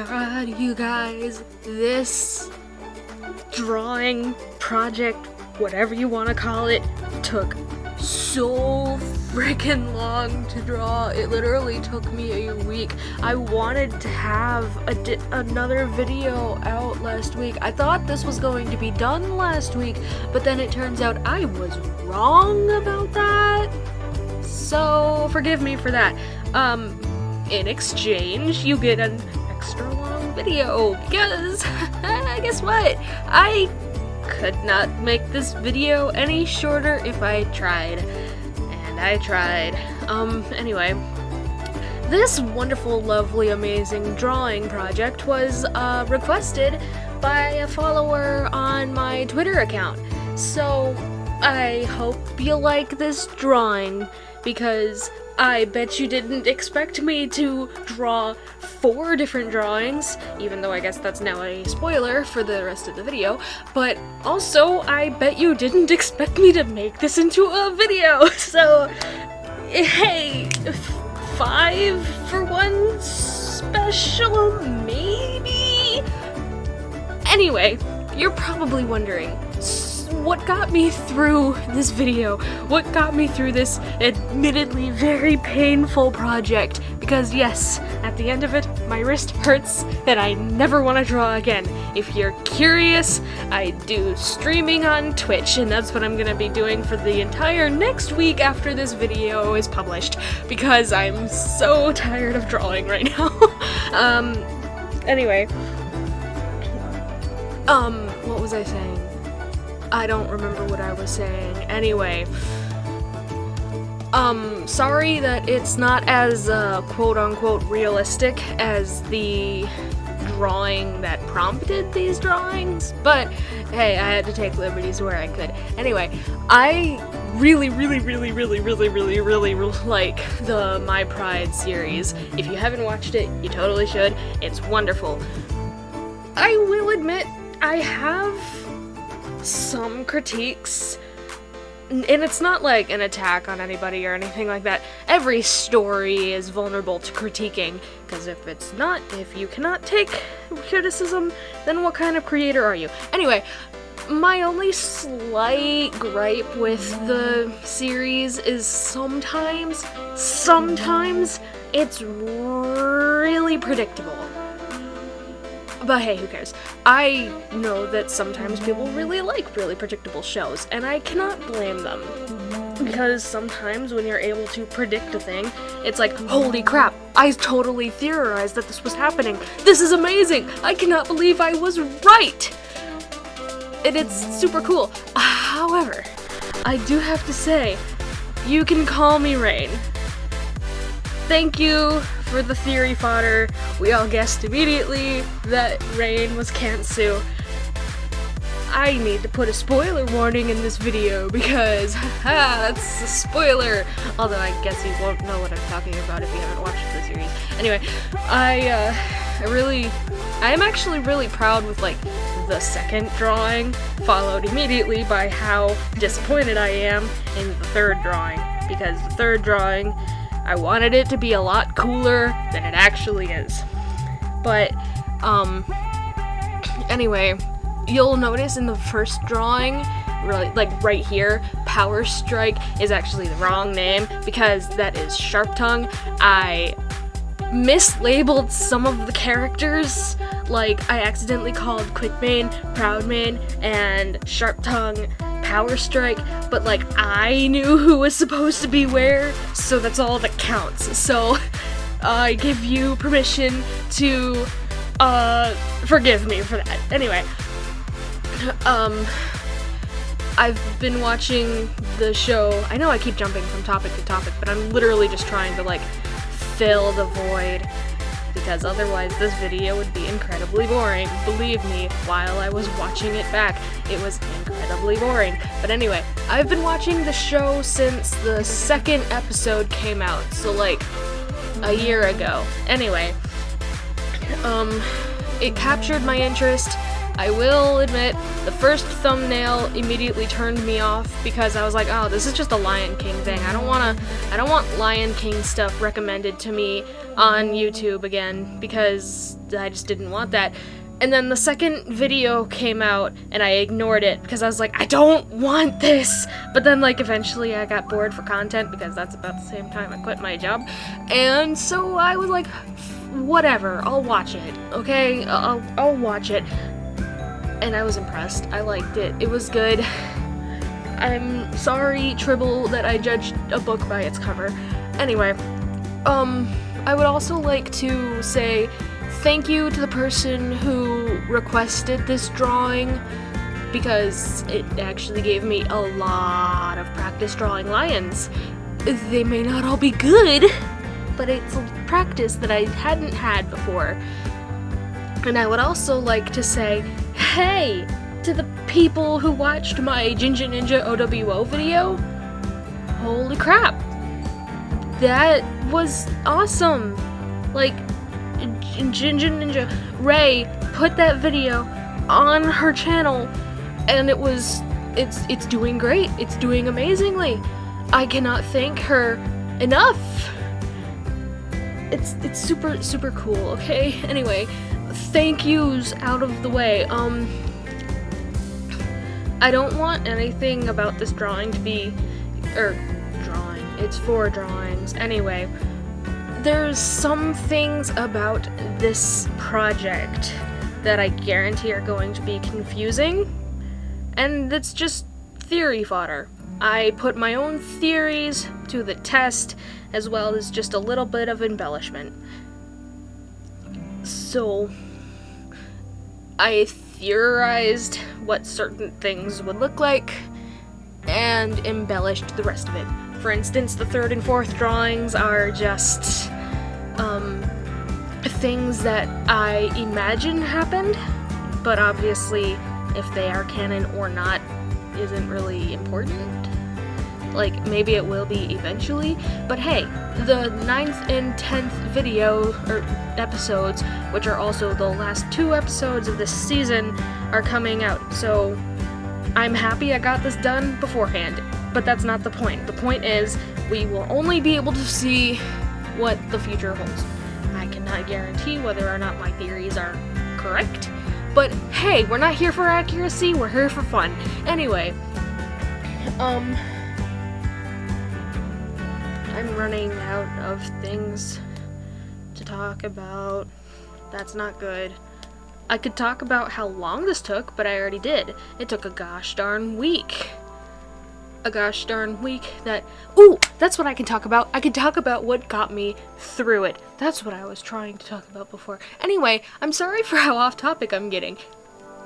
god, you guys, this drawing project, whatever you want to call it, took so freaking long to draw. It literally took me a week. I wanted to have another video out last week. I thought this was going to be done last week, but then it turns out I was wrong about that. So forgive me for that. In exchange, you get an extra long video because guess what? I could not make this video any shorter if I tried. And I tried. Anyway, this wonderful, lovely, amazing drawing project was requested by a follower on my Twitter account. So I hope you like this drawing, because I bet you didn't expect me to draw 4 different drawings, even though I guess that's now a spoiler for the rest of the video, but also I bet you didn't expect me to make this into a video, so hey, 5 for 1 special, maybe? Anyway, you're probably wondering, what got me through this video? What got me through this admittedly very painful project? Because yes, at the end of it, my wrist hurts and I never want to draw again. If you're curious, I do streaming on Twitch, and that's what I'm gonna be doing for the entire next week after this video is published, because I'm so tired of drawing right now. Anyway. What was I saying? I don't remember what I was saying. Anyway, sorry that it's not as, quote-unquote realistic as the drawing that prompted these drawings, but hey, I had to take liberties where I could. Anyway, I really like the My Pride series. If you haven't watched it, you totally should. It's wonderful. I will admit, I have some critiques, and it's not like an attack on anybody or anything like that. Every story is vulnerable to critiquing, because if you cannot take criticism, then what kind of creator are you? Anyway, my only slight gripe with the series is sometimes it's really predictable. But hey, who cares? I know that sometimes people really like really predictable shows, and I cannot blame them. Because sometimes when you're able to predict a thing, it's like, holy crap, I totally theorized that this was happening. This is amazing! I cannot believe I was right! And it's super cool. However, I do have to say, you can call me Rain. Thank you for the theory fodder. We all guessed immediately that Rain was Kansu. I need to put a spoiler warning in this video because, that's a spoiler. Although I guess you won't know what I'm talking about if you haven't watched the series. Anyway, I am actually really proud with, like, the second drawing, followed immediately by how disappointed I am in the third drawing. Because the third drawing, I wanted it to be a lot cooler than it actually is. But, anyway, you'll notice in the first drawing, really, like right here, Power Strike is actually the wrong name because that is Sharp Tongue. I mislabeled some of the characters, like I accidentally called Quickmane, Proudmane, and Sharp Tongue Power Strike, but like I knew who was supposed to be where, so that's all that counts. So I give you permission to forgive me for that. Anyway, I've been watching the show. I know I keep jumping from topic to topic, but I'm literally just trying to like fill the void, because otherwise this video would be incredibly boring. Believe me, while I was watching it back, it was incredibly boring. But anyway, I've been watching the show since the second episode came out, so like a year ago. Anyway, it captured my interest. I will admit, the first thumbnail immediately turned me off because I was like, oh, this is just a Lion King thing. I don't want Lion King stuff recommended to me on YouTube again because I just didn't want that. And then the second video came out and I ignored it because I was like, I don't want this. But then like eventually I got bored for content because that's about the same time I quit my job. And so I was like, whatever, I'll watch it, okay? I'll watch it. And I was impressed. I liked it. It was good. I'm sorry, Tribble, that I judged a book by its cover. Anyway, I would also like to say thank you to the person who requested this drawing because it actually gave me a lot of practice drawing lions. They may not all be good, but it's a practice that I hadn't had before. And I would also like to say, hey, to the people who watched my Ginger Ninja OWO video, holy crap, that was awesome. Like, Ginger Ninja Ray put that video on her channel, and it's doing great. It's doing amazingly. I cannot thank her enough. It's super, super cool, okay? Anyway, thank yous out of the way. I don't want anything about this drawing to be, drawing. It's for drawings. Anyway, there's some things about this project that I guarantee are going to be confusing, and it's just theory fodder. I put my own theories to the test, as well as just a little bit of embellishment. So, I theorized what certain things would look like, and embellished the rest of it. For instance, the third and fourth drawings are just, things that I imagine happened, but obviously, if they are canon or not, isn't really important. Like, maybe it will be eventually, but hey, the 9th and 10th video, or episodes, which are also the last 2 episodes of this season, are coming out, so I'm happy I got this done beforehand, but that's not the point. The point is, we will only be able to see what the future holds. I cannot guarantee whether or not my theories are correct, but hey, we're not here for accuracy, we're here for fun. Anyway, I'm running out of things to talk about. That's not good. I could talk about how long this took, but I already did. It took a gosh darn week. A gosh darn week that... Ooh! That's what I can talk about. I can talk about what got me through it. That's what I was trying to talk about before. Anyway, I'm sorry for how off topic I'm getting.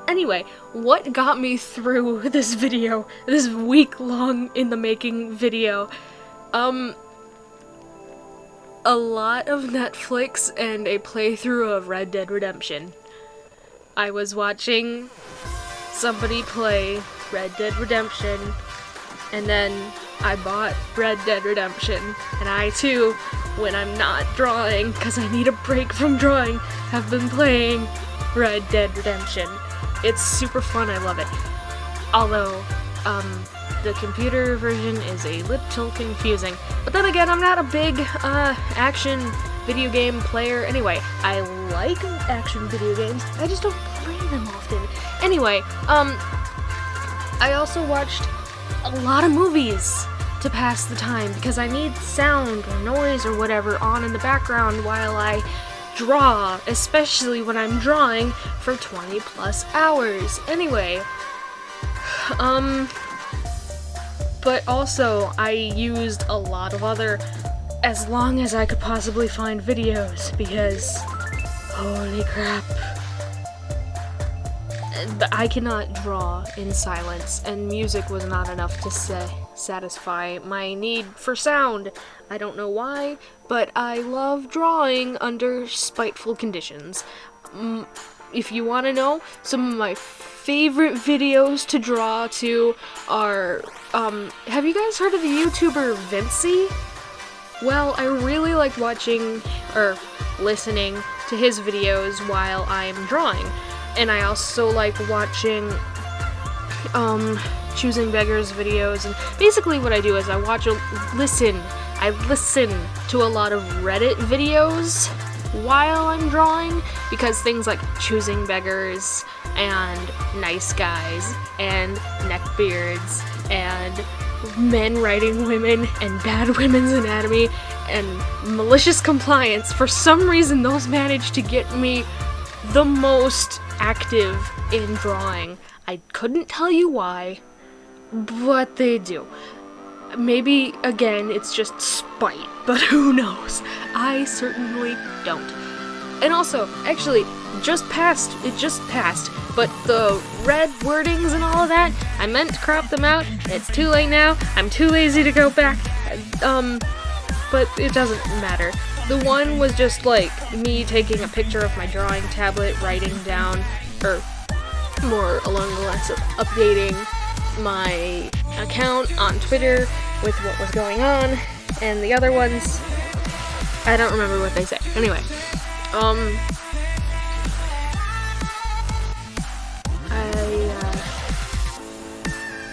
Anyway, what got me through this video? This week-long in-the-making video? A lot of Netflix and a playthrough of Red Dead Redemption. I was watching somebody play Red Dead Redemption, and then I bought Red Dead Redemption, and I too, when I'm not drawing, because I need a break from drawing, have been playing Red Dead Redemption. It's super fun, I love it. Although, the computer version is a little confusing. But then again, I'm not a big, action video game player. Anyway, I like action video games, I just don't play them often. Anyway, I also watched a lot of movies to pass the time because I need sound or noise or whatever on in the background while I draw, especially when I'm drawing for 20 plus hours. Anyway, but also I used a lot of other as long as I could possibly find videos because holy crap. I cannot draw in silence, and music was not enough to satisfy my need for sound. I don't know why, but I love drawing under spiteful conditions. If you want to know, some of my favorite videos to draw to are, have you guys heard of the YouTuber Vinci? Well, I really like watching, or listening to his videos while I'm drawing. and I also like watching Choosing Beggars videos, and basically what I do is I listen to a lot of Reddit videos while I'm drawing, because things like Choosing Beggars and Nice Guys and Neckbeards and Men Writing Women and Bad Women's Anatomy and Malicious Compliance, for some reason those manage to get me the most active in drawing. I couldn't tell you why, but they do. Maybe, again, it's just spite, but who knows? I certainly don't. And also, actually, it just passed, but the red wordings and all of that, I meant to crop them out. It's too late now. I'm too lazy to go back. But it doesn't matter. The one was just like me taking a picture of my drawing tablet, writing down, or more along the lines of updating my account on Twitter with what was going on, and the other ones, I don't remember what they say. Anyway,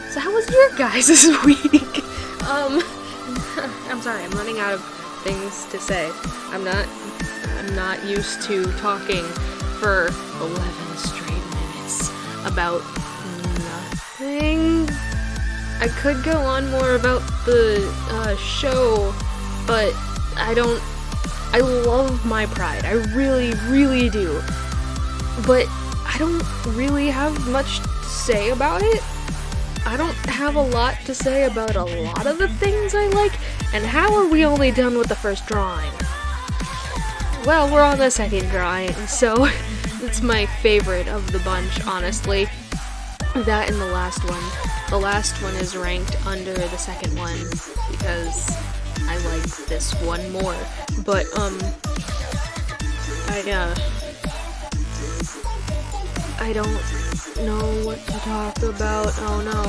so how was your guys' week? I'm sorry, I'm running out of things to say. I'm not used to talking for 11 straight minutes about nothing. I could go on more about the show, but I love my Pride. I really, really do. But I don't really have much to say about it. I don't have a lot to say about a lot of the things I like, and how are we only done with the first drawing? Well, we're on the second drawing, so it's my favorite of the bunch, honestly. That and the last one. The last one is ranked under the second one, because I like this one more. But, I don't know what to talk about. Oh no.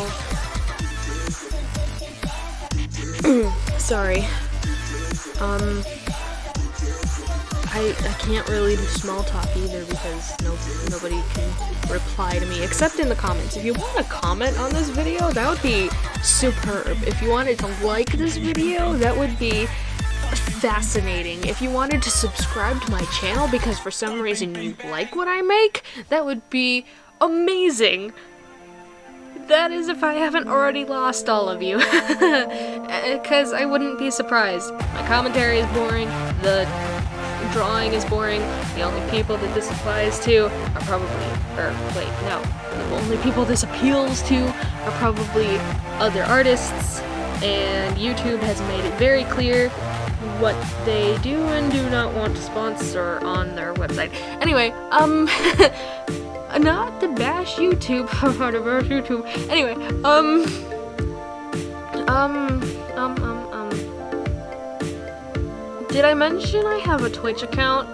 Sorry. I can't really do small talk either, because nobody can reply to me, except in the comments. If you want to comment on this video, that would be superb. If you wanted to like this video, that would be fascinating. If you wanted to subscribe to my channel because for some reason you like what I make, that would be amazing. That is if I haven't already lost all of you. Because I wouldn't be surprised. My commentary is boring, the drawing is boring, the only people that this applies to are probably, the only people this appeals to are probably other artists, and YouTube has made it very clear what they do and do not want to sponsor on their website. Anyway, not to bash YouTube, anyway, did I mention I have a Twitch account?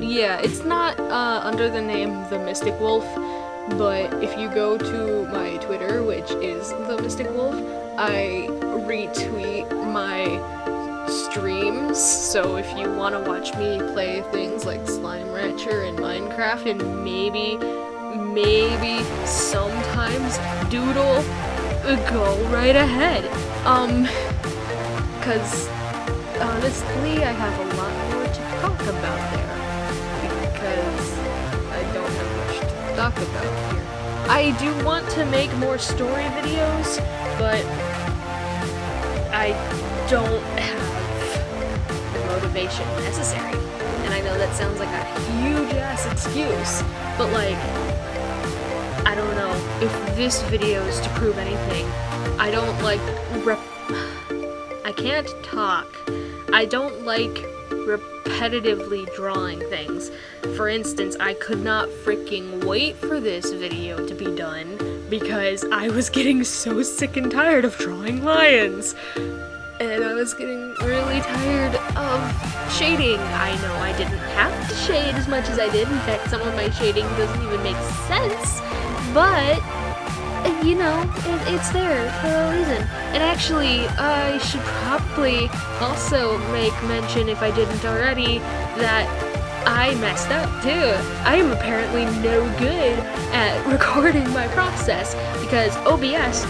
Yeah, it's not, under the name The Mystic Wolf, but if you go to my Twitter, which is The Mystic Wolf, I retweet my streams, so if you want to watch me play things like Slime Rancher and Minecraft, and maybe sometimes Doodle, go right ahead. Cause honestly, I have a lot more to talk about there, because I don't have much to talk about here. I do want to make more story videos, but I don't have the motivation necessary. And I know that sounds like a huge-ass excuse, but like, I don't know, if this video is to prove anything, I don't like I can't talk. I don't like repetitively drawing things. For instance, I could not freaking wait for this video to be done because I was getting so sick and tired of drawing lions. And I was getting really tired of shading. I know I didn't have to shade as much as I did. In fact, some of my shading doesn't even make sense. But, you know, it's there for a reason. And actually, I should probably also make mention, if I didn't already, that I messed up too. I am apparently no good at recording my process because OBS,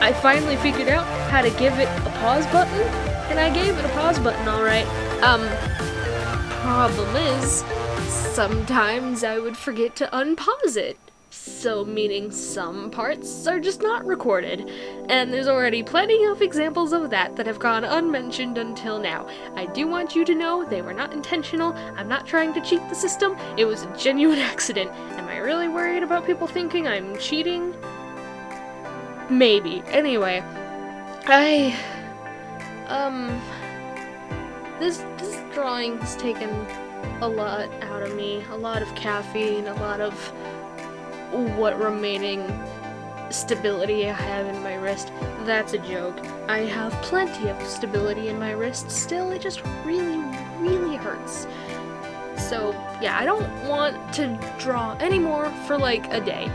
I finally figured out how to give it a pause button, and I gave it a pause button alright. Problem is, sometimes I would forget to unpause it. So meaning some parts are just not recorded, and there's already plenty of examples of that have gone unmentioned until now. I do want you to know they were not intentional. I'm not trying to cheat the system. It was a genuine accident. Am I really worried about people thinking I'm cheating? Maybe. Anyway, this drawing has taken a lot out of me. A lot of caffeine, a lot of what remaining stability I have in my wrist. That's a joke. I have plenty of stability in my wrist still, it just really, really hurts. So yeah, I don't want to draw anymore for like a day.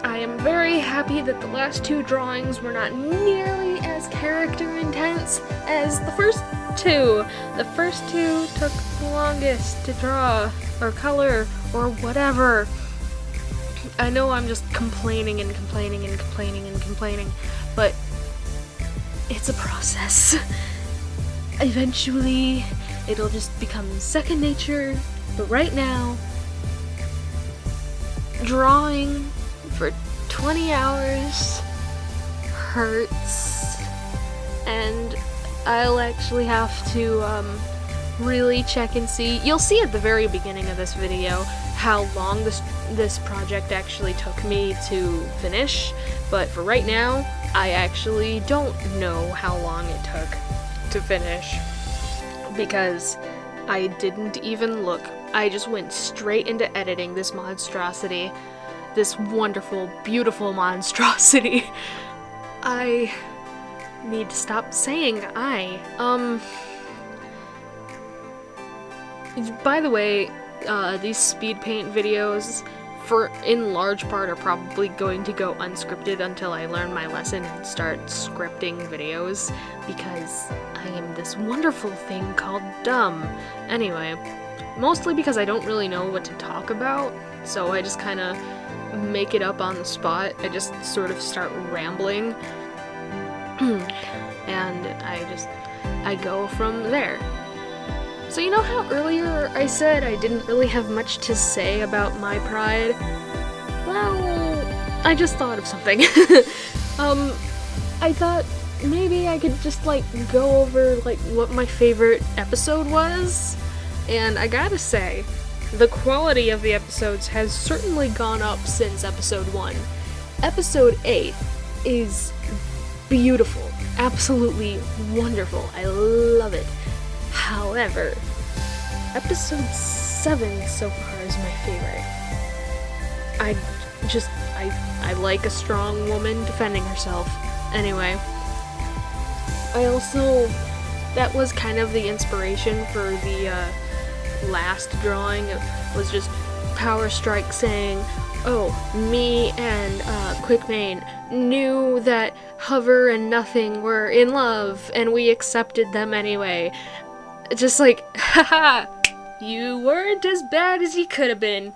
I am very happy that the last two drawings were not nearly as character intense as the first two. The first two took the longest to draw, or color, or whatever. I know I'm just complaining and complaining and complaining and complaining, but it's a process. Eventually, it'll just become second nature, but right now, drawing for 20 hours hurts, and I'll actually have to really check and see. You'll see at the very beginning of this video how long this project actually took me to finish, but for right now, I actually don't know how long it took to finish, because I didn't even look. I just went straight into editing this monstrosity. This wonderful, beautiful monstrosity. I need to stop saying I. By the way, these speed paint videos, in large part, are probably going to go unscripted until I learn my lesson and start scripting videos, because I am this wonderful thing called dumb. Anyway, mostly because I don't really know what to talk about, so I just kind of make it up on the spot. I just sort of start rambling, and I go from there. So you know how earlier I said I didn't really have much to say about my pride? Well, I just thought of something. I thought maybe I could just go over what my favorite episode was, and I gotta say, the quality of the episodes has certainly gone up since episode 1. Episode 8 is beautiful, absolutely wonderful, I love it. However, episode 7 so far is my favorite. I like a strong woman defending herself. Anyway, that was kind of the inspiration for the last drawing. It was just Power Strike saying, oh, me and Quickmane knew that Hover and Nothing were in love, and we accepted them anyway. Just haha, you weren't as bad as you could have been.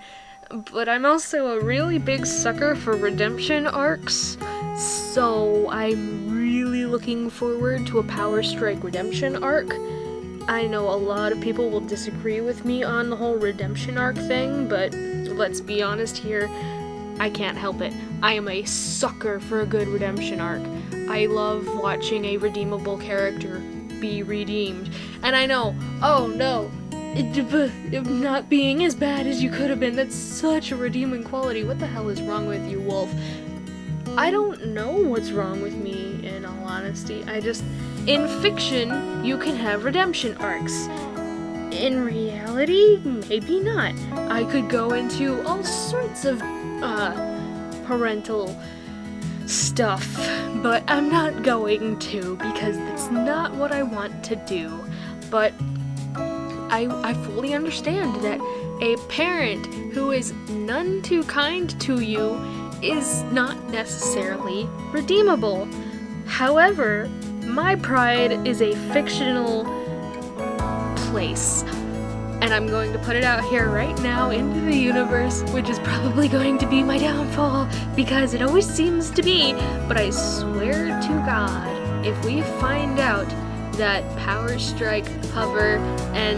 But I'm also a really big sucker for redemption arcs, so I'm really looking forward to a Power Strike redemption arc. I know a lot of people will disagree with me on the whole redemption arc thing, but let's be honest here, I can't help it. I am a sucker for a good redemption arc. I love watching a redeemable character be redeemed. And I know, oh no, not being as bad as you could have been, that's such a redeeming quality. What the hell is wrong with you, Wolf? I don't know what's wrong with me, in all honesty. In fiction, you can have redemption arcs. In reality, maybe not. I could go into all sorts of, parental stuff, but I'm not going to, because that's not what I want to do. But I fully understand that a parent who is none too kind to you is not necessarily redeemable. However, my pride is a fictional place, and I'm going to put it out here right now into the universe, which is probably going to be my downfall, because it always seems to be, but I swear to God, if we find out that Power Strike, Hover, and,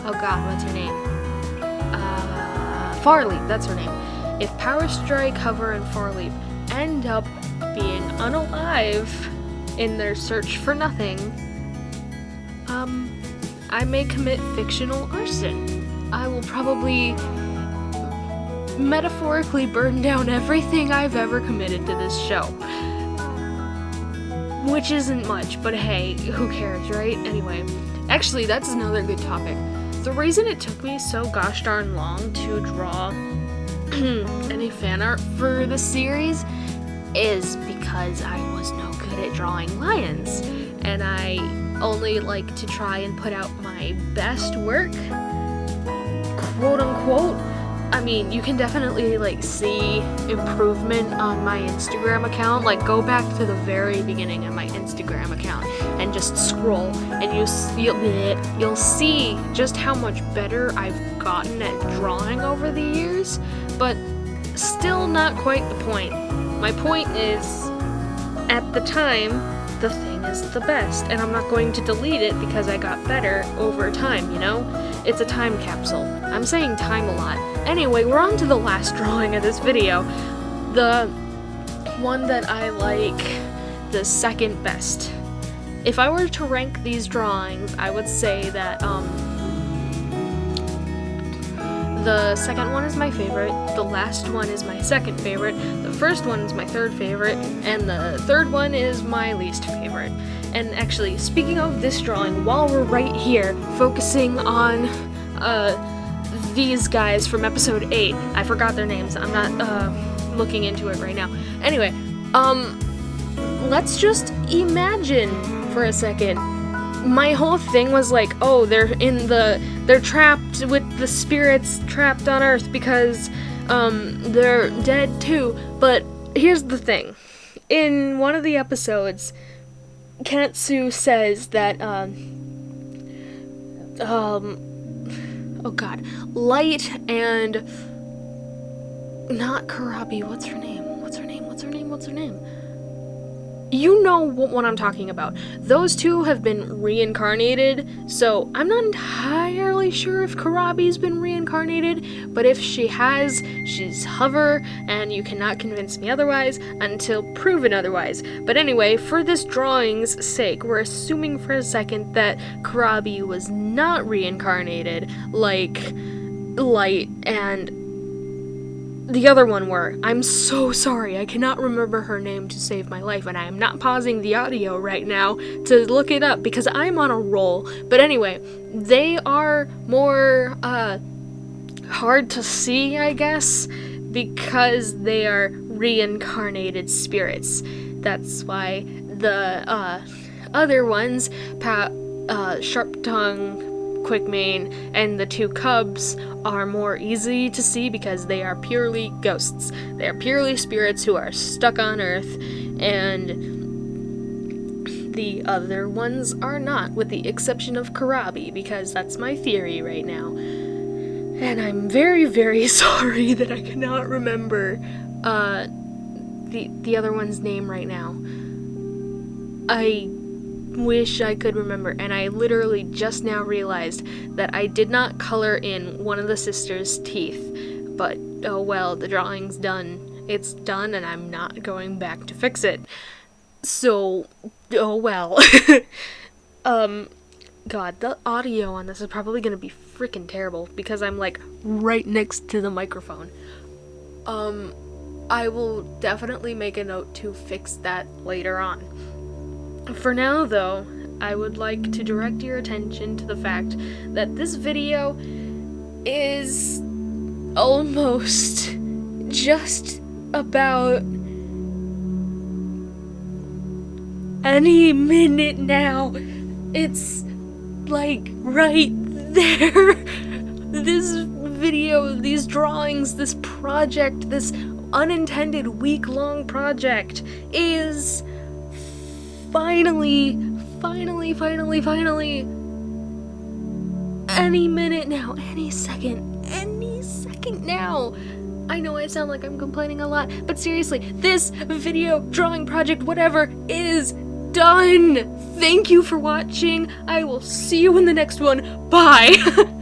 oh god, what's her name? Farleaf, that's her name. If Power Strike, Hover, and Farleaf end up being unalive in their search for nothing, I may commit fictional arson. I will probably metaphorically burn down everything I've ever committed to this show. Which isn't much, but hey, who cares, right? Anyway, actually, that's another good topic. The reason it took me so gosh darn long to draw any fan art for the series is because I was no good at drawing lions, and I only like to try and put out my best work, quote unquote. I mean, you can definitely see see on my Instagram account. Go back to the very beginning of my Instagram account and just scroll, and you'll see just how much better I've gotten at drawing over the years, but still not quite the point. My point is, at the time, the thing is the best, and I'm not going to delete it because I got better over time, you know? It's a time capsule. I'm saying time a lot. Anyway, we're on to the last drawing of this video. The one that I like the second best. If I were to rank these drawings, I would say that, the second one is my favorite, the last one is my second favorite, the first one is my third favorite, and the third one is my least favorite. And actually, speaking of this drawing, while we're right here, focusing on, these guys from episode 8, I forgot their names, I'm not, looking into it right now. Anyway, let's just imagine for a second. My whole thing was oh, they're trapped with the spirits trapped on Earth because, they're dead too. But here's the thing. In one of the episodes, Kenetsu says that, oh god, Light and, not Karabi, what's her name? You know what I'm talking about. Those two have been reincarnated, so I'm not entirely sure if Karabi's been reincarnated, but if she has, she's Hover, and you cannot convince me otherwise until proven otherwise. But anyway, for this drawing's sake, we're assuming for a second that Karabi was not reincarnated like Light and the other one were. I'm so sorry, I cannot remember her name to save my life, and I am not pausing the audio right now to look it up because I'm on a roll. But anyway, they are more, hard to see, I guess, because they are reincarnated spirits. That's why the, other ones, Sharp Tongue, Quickmane, and the two cubs are more easy to see because they are purely ghosts. They are purely spirits who are stuck on Earth, and the other ones are not, with the exception of Karabi, because that's my theory right now. And I'm very, very sorry that I cannot remember the other one's name right now. I wish I could remember, and I literally just now realized that I did not color in one of the sisters' teeth, but oh well, the drawing's done. It's done, and I'm not going back to fix it. So, oh well. God, the audio on this is probably gonna be freaking terrible because I'm right next to the microphone. I will definitely make a note to fix that later on. For now, though, I would like to direct your attention to the fact that this video is almost just about any minute now. It's right there. This video, these drawings, this project, this unintended week-long project is finally any minute now, any second now. I know I sound like I'm complaining a lot, but seriously, this video drawing project, whatever, is done. Thank you for watching. I will see you in the next one. Bye.